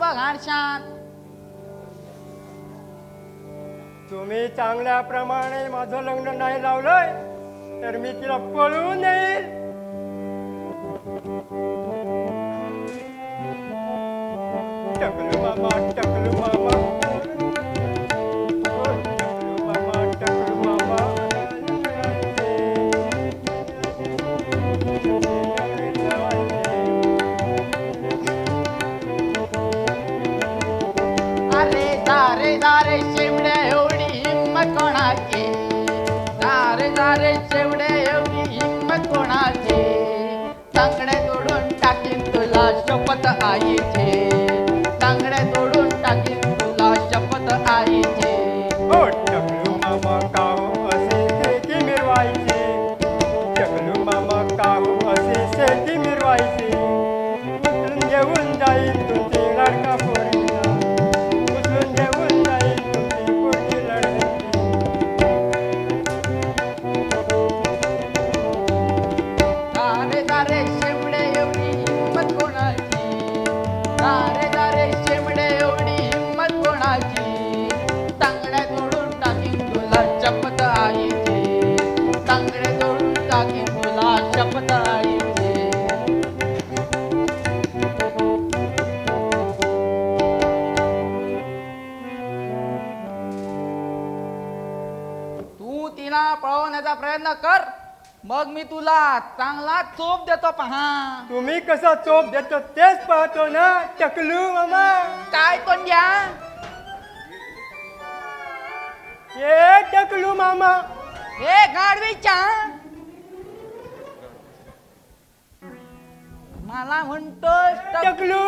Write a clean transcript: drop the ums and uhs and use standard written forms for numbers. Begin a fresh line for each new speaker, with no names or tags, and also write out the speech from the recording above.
बघ हारशात.
तुम्ही चांगल्याप्रमाणे माझं लग्न नाही लावलंय तर मी तिला पळवून येईल. टकलू मामा, टकलू मामा, ओ, टकलू मामा, टकलू मामा.
अरे दारे शेवड्या एवढी हिम्मत कोणाची. दारे शेवड्या एवढी हिम्मत कोणाची. तांगड्या तोडून टाकीन तुला शपथ आईची. तांगड्या तोडून टाकीन तुला शपथ आईची.
ओ, टकलू मामा, काहू असे शेती मिरवायची. टकलू मामा, काहू असे शेती मिरवायची. उचलून घेऊन जाईल तुमची लाडका पोरीला. उचलून घेऊन जाईल तुमची पोरगी लढती.
दारे शेवडे एवढी हिम्मत कोणाची. दारे शेवडे एवढी हिम्मत कोणाची. तांगड्या तोडून टाकीन तुला शपथ आईची. तांगड्या तोडून टाकीन तुला शपथ आईची. तू तिला पळवण्याचा प्रयत्न कर, मग मी तुला चांगला चोप देतो पहा.
तुम्ही कसा चोप देतो तेच पाहतो ना टकलू मामा.
काय पण घ्या.
ए टकलू मामा,
हे गाडवीच्या मला म्हणतोस
टकलू